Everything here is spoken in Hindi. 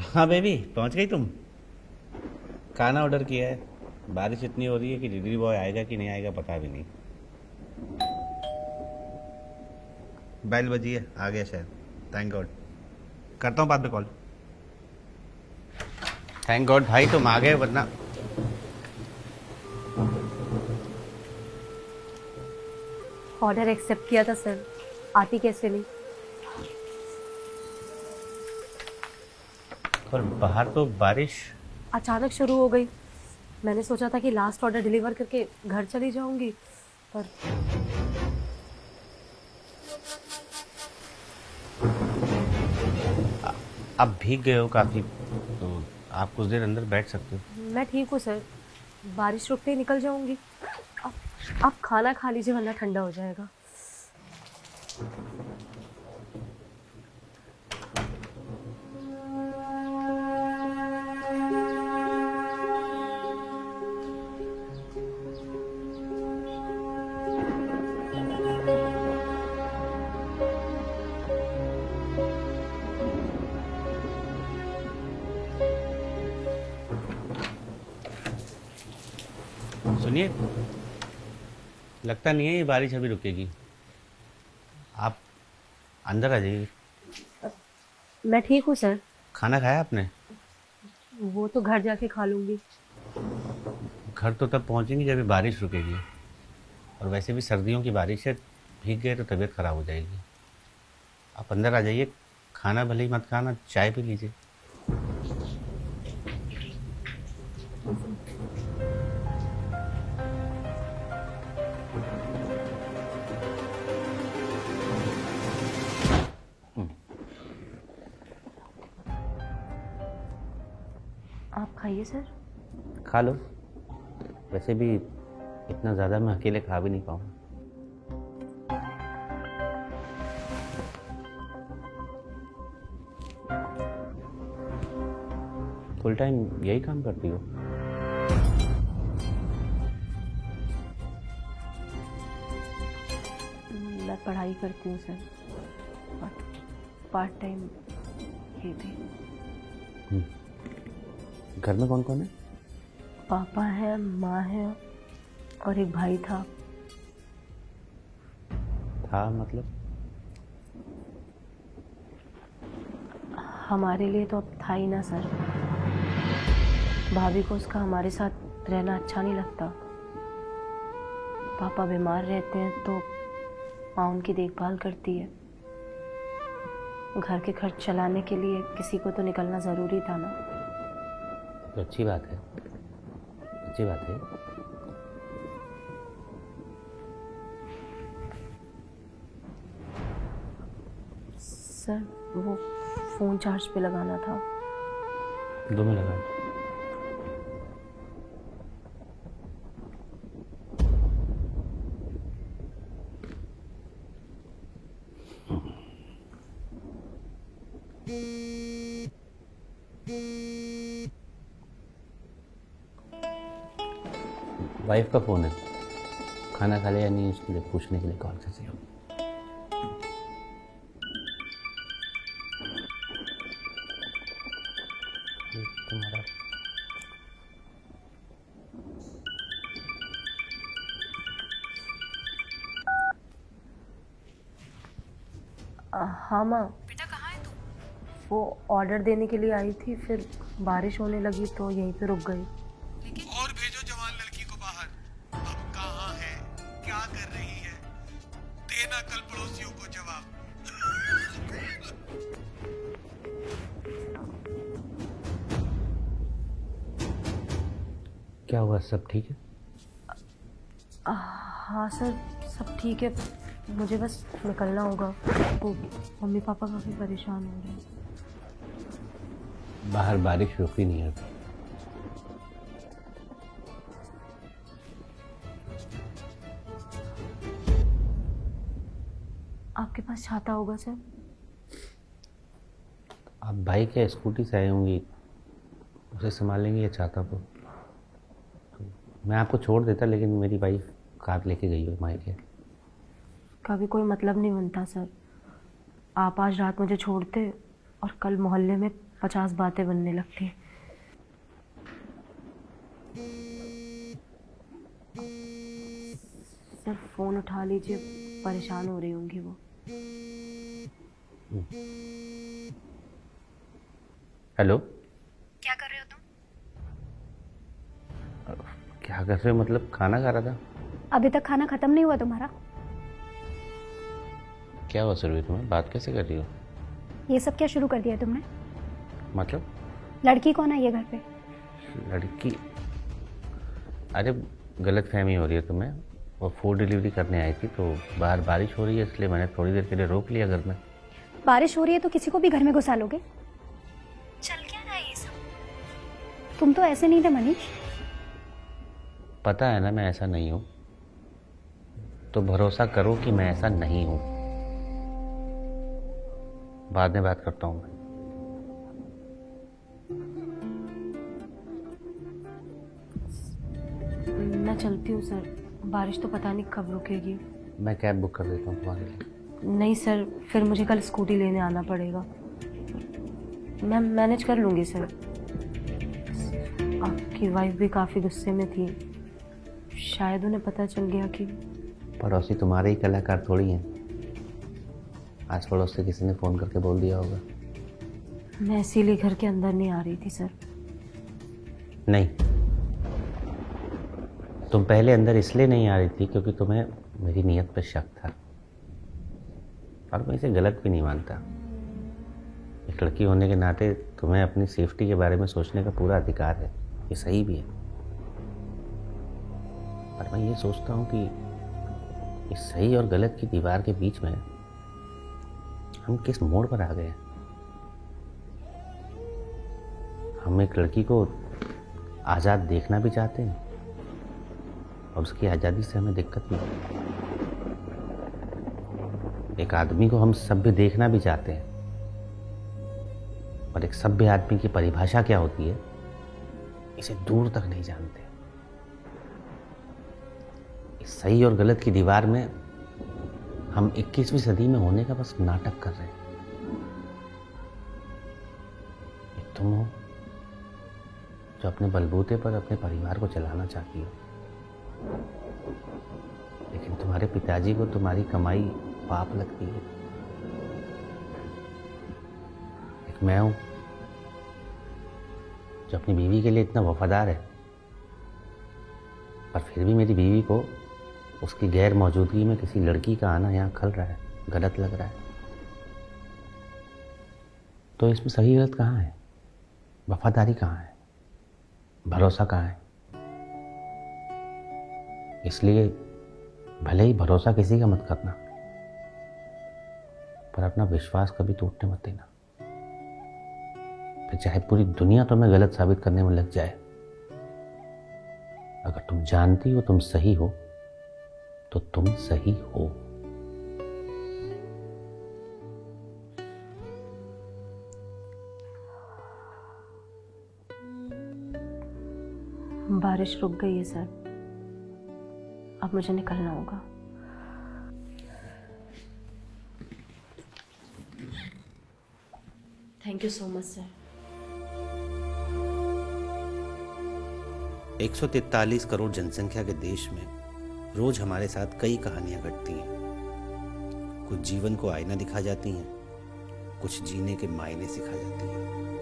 हाँ बेबी, पहुंच गई तुम? खाना ऑर्डर किया है। बारिश इतनी हो रही है कि डिलीवरी बॉय आएगा कि नहीं आएगा पता भी नहीं। बेल बजी है, आ गया शायद। Thank God. करता हूँ बाद में कॉल। थैंक गॉड भाई तुम आ गए, वरना ऑर्डर एक्सेप्ट किया था सर, आती कैसे नहीं। और बाहर तो बारिश। अचानक शुरू हो गई। मैंने सोचा था कि लास्ट ऑर्डर डिलीवर करके घर चली जाऊंगी, पर अब भीग गए हो काफ़ी, तो आप कुछ देर अंदर बैठ सकते हो। मैं ठीक हूँ सर। बारिश रुकते ही निकल जाऊंगी। अब आप खाना खा लीजिए वरना ठंडा हो जाएगा। सुनिए, लगता नहीं है ये बारिश अभी रुकेगी। आप अंदर आ जाइए। मैं ठीक हूँ सर। खाना खाया आपने? वो तो घर जाके खा लूंगी। घर तो तब पहुंचेंगी जब ये बारिश रुकेगी। और वैसे भी सर्दियों की बारिश है, भीग गए तो तबीयत ख़राब हो जाएगी। आप अंदर आ जाइए। खाना भले ही मत खाना, चाय पी लीजिए। आप खाइए सर। खा लो। वैसे भी इतना ज़्यादा मैं अकेले खा भी नहीं पाऊँ। फुल टाइम यही काम करती हो? मैं पढ़ाई करती हूँ सर, और पार्ट टाइम ये भी। घर में कौन कौन है? पापा है, माँ है और एक भाई था। था मतलब? हमारे लिए तो अब था ही ना सर। भाभी को उसका हमारे साथ रहना अच्छा नहीं लगता। पापा बीमार रहते हैं तो माँ उनकी देखभाल करती है। घर के खर्च चलाने के लिए किसी को तो निकलना ज़रूरी था ना। तो अच्छी बात है, अच्छी बात है। सर वो फ़ोन चार्ज पे लगाना था। 2 में लगा दो। वाइफ का फ़ोन है। खाना खा लिया या नहीं उसके लिए पूछने के लिए कॉल कर रही हूँ। ये तुम्हारा हाँ माँ, बेटा कहाँ है तू? वो ऑर्डर देने के लिए आई थी, फिर बारिश होने लगी तो यहीं पे रुक गई। और भेजो जवान लड़की को बाहर। अब कहाँ है, क्या कर रही है? देना कल पड़ोसियों को जवाब। क्या हुआ, सब ठीक है? हाँ सर, सब ठीक है। मुझे बस निकलना होगा। वो मम्मी पापा काफ़ी परेशान हो रहे हैं। बाहर बारिश रुकी नहीं है अभी। आपके पास छाता होगा सर? आप बाइक या स्कूटी से आई होंगी, उसे संभालेंगे या छाता को? तो मैं आपको छोड़ देता, लेकिन मेरी वाइफ कार लेके गई हो मायके। कभी कोई मतलब नहीं बनता सर। आप आज रात मुझे छोड़ते और कल मोहल्ले में 50 बातें बनने लगती हैं। सर फ़ोन उठा लीजिए, परेशान हो रही होंगी वो। हेलो। क्या कर रहे हो तुम? क्या कर रहे हो मतलब? खाना खा रहा था। अभी तक खाना खत्म नहीं हुआ तुम्हारा? क्या हुआ सुरभि, तुम्हें बात कैसे कर रही हो? ये सब क्या शुरू कर दिया तुमने? मतलब लड़की कौन है ये घर पे? लड़की? अरे गलत फहमी हो रही है तुम्हें। वो फूड डिलीवरी करने आई थी तो बाहर बारिश हो रही है, इसलिए मैंने थोड़ी देर के लिए रोक लिया घर में। बारिश हो रही है तो किसी को भी घर में घुसा लोगे? चल क्या रहा है ये सब? तुम तो ऐसे नहीं थे मनीष। पता है ना मैं ऐसा नहीं हूँ, तो भरोसा करो कि मैं ऐसा नहीं हूँ। बाद में बात करता हूँ मैं। मैं चलती हूँ सर, बारिश तो पता नहीं कब रुकेगी। मैं कैब बुक कर देता हूँ तुम्हारे लिए। नहीं सर, फिर मुझे कल स्कूटी लेने आना पड़ेगा। मैं मैनेज कर लूँगी सर। आपकी वाइफ भी काफ़ी गुस्से में थी, शायद उन्हें पता चल गया कि पड़ोसी तुम्हारे ही कलाकार थोड़ी हैं। आज पड़ोस से किसी ने फ़ोन करके बोल दिया होगा। मैं इसीलिए घर के अंदर नहीं आ रही थी सर। नहीं, तुम पहले अंदर इसलिए नहीं आ रही थी क्योंकि तुम्हें मेरी नीयत पे शक था, और मैं इसे गलत भी नहीं मानता। एक लड़की होने के नाते तुम्हें अपनी सेफ्टी के बारे में सोचने का पूरा अधिकार है, ये सही भी है। पर मैं ये सोचता हूँ कि इस सही और गलत की दीवार के बीच में हम किस मोड़ पर आ गए। हम एक लड़की को आज़ाद देखना भी चाहते हैं और उसकी आज़ादी से हमें दिक्कत भी है। एक आदमी को हम सभ्य देखना भी चाहते हैं, और एक सभ्य आदमी की परिभाषा क्या होती है इसे दूर तक नहीं जानते। इस सही और गलत की दीवार में हम 21वीं सदी में होने का बस नाटक कर रहे हैं। एक तुम हो जो अपने बलबूते पर अपने परिवार को चलाना चाहती हो, लेकिन तुम्हारे पिताजी को तुम्हारी कमाई पाप लगती है। एक मैं हूं जो अपनी बीवी के लिए इतना वफादार है, पर फिर भी मेरी बीवी को उसकी गैर मौजूदगी में किसी लड़की का आना यहाँ खल रहा है, गलत लग रहा है। तो इसमें सही गलत कहाँ है? वफादारी कहाँ है? भरोसा कहाँ है? इसलिए भले ही भरोसा किसी का मत करना, पर अपना विश्वास कभी टूटने मत देना। फिर चाहे पूरी दुनिया तुम्हें गलत साबित करने में लग जाए, अगर तुम जानती हो तुम सही हो तो तुम सही हो। बारिश रुक गई है सर, अब मुझे निकलना होगा। Thank you so much sir. 143 crore जनसंख्या के देश में रोज हमारे साथ कई कहानियां घटती हैं। कुछ जीवन को आईना दिखा जाती हैं, कुछ जीने के मायने सिखा जाती हैं।